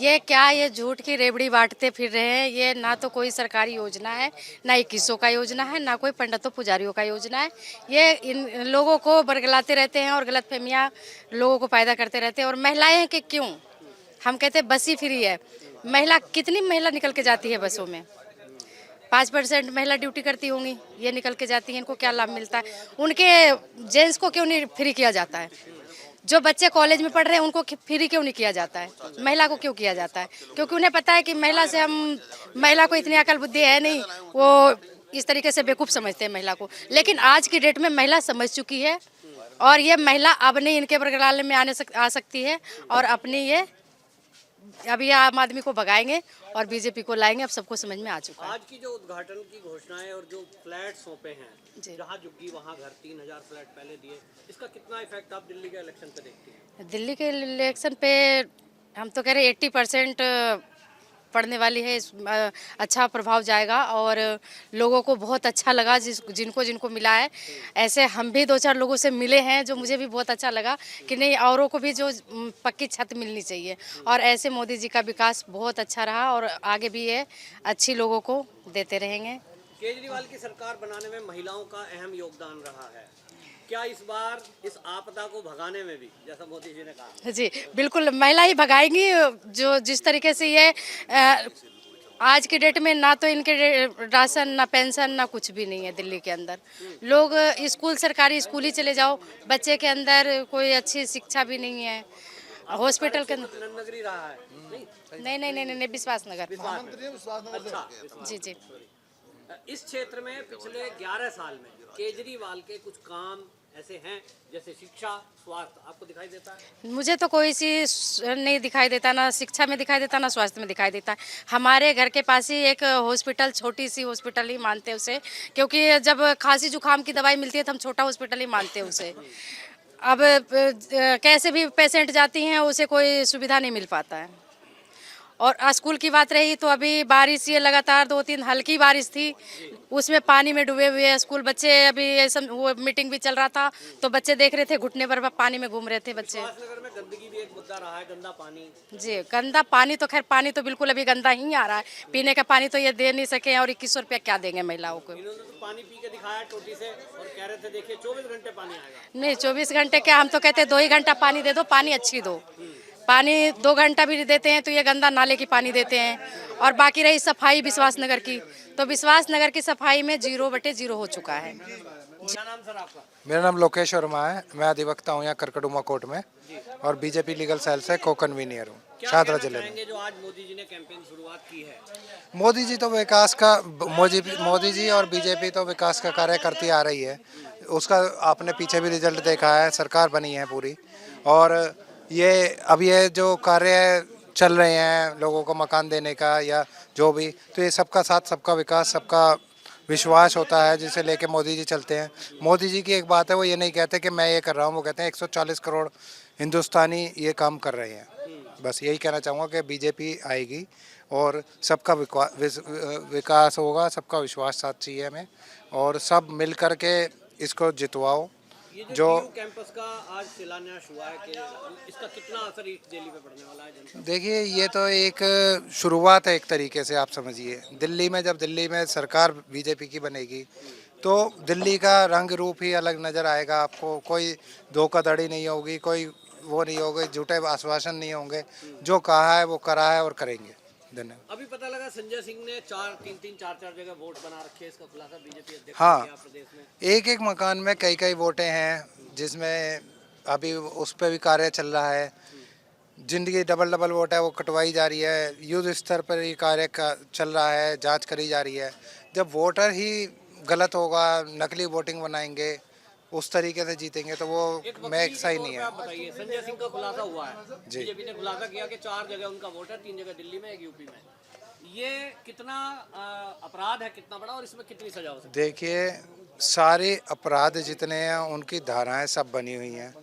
ये क्या, ये झूठ की रेवड़ी बांटते फिर रहे हैं। ये ना तो कोई सरकारी योजना है, ना 2100 का योजना है, ना कोई पंडितों पुजारियों का योजना है। ये इन लोगों को बरगलाते रहते हैं और गलतफहमियां लोगों को पैदा करते रहते हैं। और महिलाएं कि क्यों, हम कहते हैं बस ही फ्री है। महिला, कितनी महिला निकल के जाती है बसों में? 5% महिला ड्यूटी करती होंगी, ये निकल के जाती हैं। इनको क्या लाभ मिलता है? उनके जेंट्स को क्यों नहीं फ्री किया जाता है? जो बच्चे कॉलेज में पढ़ रहे हैं उनको फ्री क्यों नहीं किया जाता है? महिला को क्यों किया जाता है? क्योंकि उन्हें पता है कि महिला को इतनी अकल बुद्धि है नहीं, वो इस तरीके से बेवकूफ़ समझते हैं महिला को। लेकिन आज की डेट में महिला समझ चुकी है और ये महिला अब नहीं इनके बरगलाने में आ सकती है। और अपनी ये अभी आम आदमी को भगाएंगे और बीजेपी को लाएंगे। अब सबको समझ में आ चुका है। आज की जो उद्घाटन की घोषणाएं और जो फ्लैट सौंपे हैं, जहां झुग्गी वहां घर, 3000 फ्लैट पहले दिए, इसका कितना इफेक्ट आप दिल्ली के इलेक्शन पे देखती हैं? दिल्ली के इलेक्शन पे हम तो कह रहे 80% पड़ने वाली है। अच्छा प्रभाव जाएगा और लोगों को बहुत अच्छा लगा जिनको जिनको मिला है। ऐसे हम भी 2-4 लोगों से मिले हैं जो मुझे भी बहुत अच्छा लगा कि नहीं, औरों को भी जो पक्की छत मिलनी चाहिए। और ऐसे मोदी जी का विकास बहुत अच्छा रहा और आगे भी ये अच्छी लोगों को देते रहेंगे। केजरीवाल की सरकार बनाने में महिलाओं का अहम योगदान रहा है। क्या इस बार इस आपदा को भगाने में भी, जैसा मोदी जी ने कहा? जी बिल्कुल, महिला ही भगाएंगी। जो जिस तरीके से ये आज की डेट में ना तो इनके राशन, ना पेंशन, ना कुछ भी नहीं है दिल्ली के अंदर। लोग स्कूल, सरकारी स्कूल ही चले जाओ, बच्चे के अंदर कोई अच्छी शिक्षा भी नहीं है। हॉस्पिटल के अंदर नगरी रहा है? नहीं नहीं नहीं नहीं, विश्वास नगर। अच्छा, जी जी। इस क्षेत्र में पिछले 11 साल में केजरीवाल के कुछ काम ऐसे हैं, जैसे शिक्षा, स्वास्थ्य, आपको दिखाई देता है? मुझे तो कोई सी नहीं दिखाई देता, ना शिक्षा में दिखाई देता, ना स्वास्थ्य में दिखाई देता। हमारे घर के पास ही एक हॉस्पिटल, छोटी सी हॉस्पिटल ही मानते हैं उसे, क्योंकि जब खांसी जुकाम की दवाई मिलती है तो हम छोटा हॉस्पिटल ही मानते हैं उसे। अब कैसे भी पेशेंट जाती हैं, उसे कोई सुविधा नहीं मिल पाता है। और स्कूल की बात रही तो अभी बारिश, ये लगातार 2-3 हल्की बारिश थी, उसमें पानी में डूबे हुए स्कूल बच्चे। अभी ऐसा वो मीटिंग भी चल रहा था तो बच्चे देख रहे थे, घुटने पर पानी में घूम रहे थे बच्चे। नगर में गंदगी भी एक मुद्दा रहा है, गंदा पानी। जी, गंदा पानी तो खैर, पानी तो बिल्कुल अभी गंदा ही आ रहा है। पीने का पानी तो ये दे नहीं सके और 2100 रुपया क्या देंगे महिलाओं को? इन्होंने तो पानी पी के दिखाया टोटी से और कह रहे थे देखिए 24 घंटे पानी आएगा। नहीं, 24 घंटे क्या, हम तो कहते हैं 2 ही घंटा पानी दे दो, पानी अच्छी दो। पानी 2 घंटा भी देते हैं तो ये गंदा नाले की पानी देते हैं। और बाकी रही सफाई विश्वास नगर की, तो विश्वास नगर की सफाई में 0/0 हो चुका है। क्या नाम सर आपका? मेरा नाम लोकेश वर्मा है। मैं अधिवक्ता हूँ यहाँ करकड़ुमा कोर्ट में और बीजेपी लीगल सेल से को कन्वीनियर हूँ शाहदरा जिले में। जो आज मोदी जी ने कैंपेन शुरुआत की है? मोदी जी तो विकास का, मोदी जी और बीजेपी तो विकास का कार्य करती आ रही है। उसका आपने पीछे भी रिजल्ट देखा है, सरकार बनी है पूरी। और ये जो कार्य चल रहे हैं लोगों को मकान देने का या जो भी, तो ये सबका साथ, सबका विकास, सबका विश्वास होता है, जिसे लेके मोदी जी चलते हैं। मोदी जी की एक बात है, वो ये नहीं कहते कि मैं ये कर रहा हूँ, वो कहते हैं 140 करोड़ हिंदुस्तानी ये काम कर रहे हैं। बस यही कहना चाहूँगा कि बीजेपी आएगी और सबका विकास होगा, सबका विश्वास साथ चाहिए हमें और सब मिल कर के इसको जितवाओ। जो कैंपस का आज शिलान्यास हुआ है कि इसका कितना असर ईस्ट दिल्ली पे पड़ने वाला है जनता? देखिए, ये तो एक शुरुआत है एक तरीके से, आप समझिए। दिल्ली में जब दिल्ली में सरकार बीजेपी की बनेगी तो दिल्ली का रंग रूप ही अलग नज़र आएगा आपको। कोई धोखाधड़ी नहीं होगी, कोई वो नहीं होगी, झूठे आश्वासन नहीं होंगे। जो कहा है वो करा है और करेंगे। धन्यवाद। अभी पता लगा संजय सिंह ने 4 जगह वोट बना रखे हैं, इसका खुलासा बीजेपी अध्यक्ष हाँ, ने किया प्रदेश में। एक मकान में कई वोटें हैं, जिसमें अभी उस पर भी कार्य चल रहा है। जिनकी डबल वोट है वो कटवाई जा रही है। युद्ध स्तर पर ये कार्य चल रहा है, जांच करी जा रही है। जब वोटर ही गलत होगा, नकली वोटिंग बनाएंगे, उस तरीके से जीतेंगे तो वो मैं सही नहीं है। बताइए, संजय सिंह का खुलासा हुआ है, जी। बीजेपी ने खुलासा किया कि 4 जगह उनका वोट है, 3 जगह दिल्ली में, 1 यूपी में। ये कितना अपराध है, कितना बड़ा, और इसमें कितनी सजा हो सकती है? देखिए, सारे अपराध जितने हैं उनकी धाराएं सब बनी हुई हैं।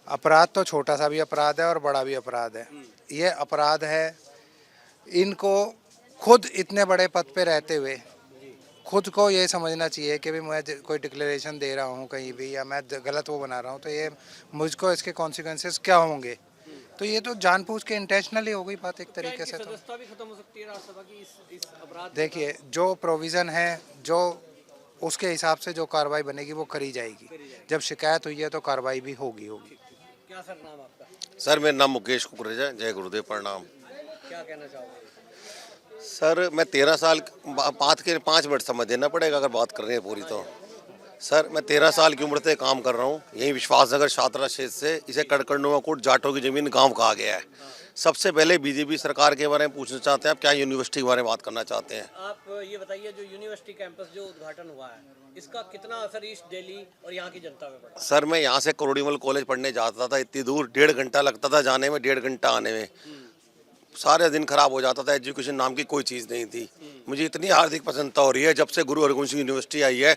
अपराध तो छोटा सा भी अपराध है और बड़ा भी अपराध है। ये अपराध है, इनको खुद इतने बड़े पद पे रहते हुए खुद को ये समझना चाहिए कि भी मैं कोई डिक्लेरेशन दे रहा हूँ कहीं भी या मैं गलत वो बना रहा हूँ तो ये मुझको इसके कॉन्सिक्वेंसेस क्या होंगे। तो ये तो जानबूझ के इंटेंशनली हो गई बात एक क्या तरीके इनकी से। तो सदस्यता भी खत्म हो सकती है राज्यसभा की इस अपराध के देखिए, जो प्रोविज़न है, जो उसके हिसाब से जो कार्रवाई बनेगी वो करी जाएगी। जब शिकायत हुई है तो कार्रवाई भी होगी। कारण? क्या सर नाम आपका? सर मेरा नाम मुकेश कुकरेजा। जय गुरुदेव, प्रणाम। क्या कहना चाहोगे? सर मैं 13 साल, 5 मिनट समझ देना पड़ेगा अगर बात करनी है पूरी तो। सर मैं 13 साल की उम्र से काम कर रहा हूँ यहीं विश्वासनगर छात्रा क्षेत्र से। इसे कड़कड़नुमा कोट जाटों की ज़मीन गांव कहा गया है। सबसे पहले बीजेपी सरकार के बारे में पूछना चाहते हैं, आप क्या यूनिवर्सिटी के बारे में बात करना चाहते हैं? आप ये बताइए, जो यूनिवर्सिटी कैंपस जो उद्घाटन हुआ है, इसका कितना असर ईस्ट दिल्ली और यहाँ की जनता में पड़ा? सर मैं यहाँ से करोड़ीमल कॉलेज पढ़ने जाता था, इतनी दूर 1.5 घंटा लगता था जाने में, 1.5 घंटा आने में। सारे दिन खराब हो जाता था, एजुकेशन नाम की कोई चीज़ नहीं थी। मुझे इतनी आर्थिक प्रसन्नता हो रही है जब से गुरु हरगोबिंद सिंह यूनिवर्सिटी आई है।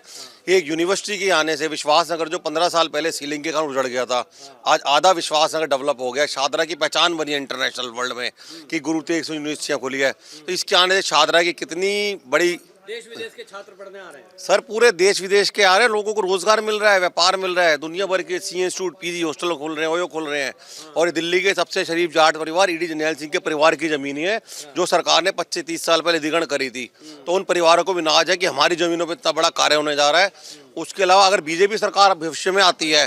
एक यूनिवर्सिटी के आने से विश्वासनगर जो 15 साल पहले सीलिंग के कारण उजड़ गया था, आज आधा विश्वासनगर डेवलप हो गया। शादरा की पहचान बनी है इंटरनेशनल वर्ल्ड में कि गुरु तेग बहादुर यूनिवर्सिटियाँ खुली है। तो इसके आने से शादरा की कितनी बड़ी, देश विदेश के छात्र पढ़ने आ रहे हैं। सर पूरे देश विदेश के आ रहे हैं, लोगों को रोजगार मिल रहा है, व्यापार मिल रहा है। दुनिया भर के सी इंस्टीट्यूट, पीजी हॉस्टल खुल रहे हैं, ओयो खुल रहे हैं। और ये दिल्ली के सबसे शरीफ जाट परिवार ईडी जरनैल सिंह के परिवार की जमीन है, जो सरकार ने 25-30 साल पहले अधिग्रहण करी थी। तो उन परिवारों को भी नाज है कि हमारी जमीनों पर इतना बड़ा कार्य होने जा रहा है। उसके अलावा अगर बीजेपी सरकार भविष्य में आती है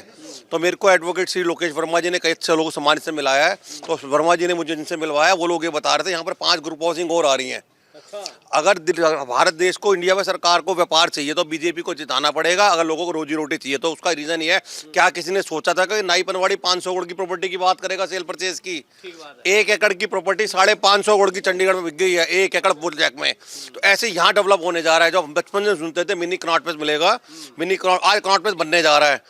तो मेरे को एडवोकेट श्री लोकेश वर्मा जी ने कई अच्छे लोगों सम्मानित से मिलाया है। तो वर्मा जी ने मुझे जिनसे मिलवाया वो लोग ये बता रहे थे यहाँ पर 5 ग्रुप हाउसिंग और आ रही हैं। अगर भारत देश को, इंडिया में सरकार को व्यापार चाहिए तो बीजेपी को जिताना पड़ेगा। अगर लोगों को रोजी रोटी चाहिए तो उसका रीजन ये है, क्या किसी ने सोचा था कि नाई पनवाड़ी 500 करोड़ की प्रॉपर्टी की बात करेगा सेल परचेज की? 1 एकड़ की प्रॉपर्टी 550 करोड़ की चंडीगढ़ में बिक गई है, 1 एकड़ प्रोजेक्ट में। तो ऐसे यहाँ डेवलप होने जा रहा है। जो हम बचपन से सुनते थे मिनी कनॉट प्लेस मिलेगा, मिनी कनॉट, आज कनॉट प्लेस बनने जा रहा है।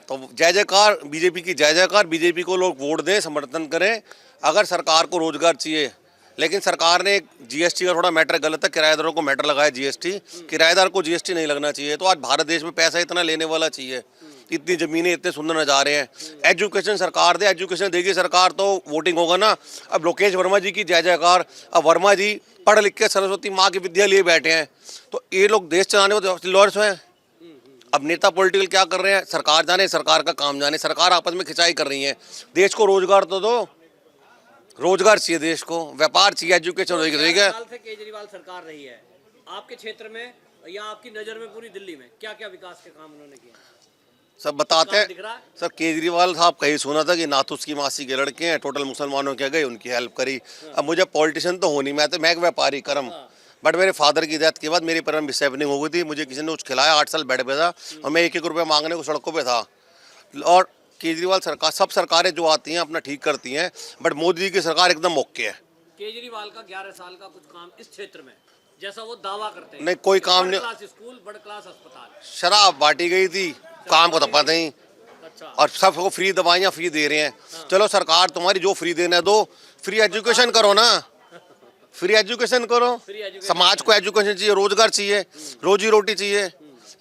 तो जय जयकार बीजेपी की, जय जयकार। बीजेपी को लोग वोट दें, समर्थन करें। अगर सरकार को रोजगार चाहिए, लेकिन सरकार ने जीएसटी का थोड़ा मैटर गलत है, किराएदारों को मैटर लगाया जीएसटी। किराएदार को जीएसटी नहीं लगना चाहिए। तो आज भारत देश में पैसा इतना लेने वाला चाहिए, इतनी ज़मीनें इतने सुंदर नज़ारे हैं। एजुकेशन सरकार दे, एजुकेशन देगी सरकार तो वोटिंग होगा ना। अब लोकेश वर्मा जी की जय जयकार। अब वर्मा जी पढ़ लिख के सरस्वती माँ की विद्या लिए बैठे हैं, तो ये लोग देश चलाने में लॉयर्स हैं। अब नेता पॉलिटिकल क्या कर रहे हैं, सरकार जाने, सरकार का काम जाने। सरकार आपस में खिंचाई कर रही है। देश को रोजगार तो दो, रोजगार चाहिए, देश को व्यापार चाहिए, एजुकेशन होगी। 11 साल से केजरीवाल सरकार रही है, आपके क्षेत्र में या आपकी नज़र में पूरी दिल्ली में क्या क्या विकास के काम उन्होंने किए? सब बताते दिख हैं। रहा है? सर केजरीवाल साहब कहीं सुना था कि नाथुस की मासी के लड़के हैं, टोटल मुसलमानों के गए, उनकी हेल्प करी। अब मुझे पॉलिटिशियन तो हो नहीं, मैं एक व्यापारी कर्म। बट मेरे फादर की डेथ के बाद मेरी परम मिसहैपनिंग हो गई थी। मुझे किसी ने कुछ खिलाया, 8 साल बेड पे था और मैं 1-1 रुपये मांगने को सड़कों पे था। और केजरीवाल सरकार, सब सरकारें जो आती हैं अपना ठीक करती हैं, बट मोदी जी की सरकार एकदम ओके है। केजरीवाल का 11 साल का कुछ काम इस क्षेत्र में जैसा वो दावा करते हैं? नहीं, कोई काम नहीं। क्लास स्कूल, बड़ क्लास अस्पताल, शराब बांटी गई थी, काम को तो पता नहीं। अच्छा। और सबको फ्री दवाइयाँ फ्री दे रहे हैं। चलो सरकार तुम्हारी जो फ्री देना है दो, फ्री एजुकेशन करो ना, फ्री एजुकेशन करो। समाज को एजुकेशन चाहिए, रोजगार चाहिए, रोजी रोटी चाहिए।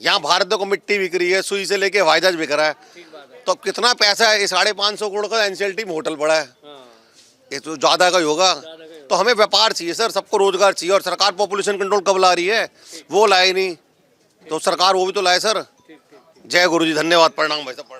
यहाँ भारत को मिट्टी बिक रही है, सुई से लेके हवाई जहाज बिक रहा है। तो कितना पैसा है? 550 करोड़ का एनसीएलटी में होटल पड़ा है, ये तो ज्यादा का ही होगा। तो हमें व्यापार चाहिए सर, सबको रोजगार चाहिए। और सरकार पॉपुलेशन कंट्रोल कब ला रही है? वो लाए नहीं, तो सरकार वो भी तो लाए सर। जय गुरु जी, धन्यवाद, प्रणाम भाई साहब, प्रणाम।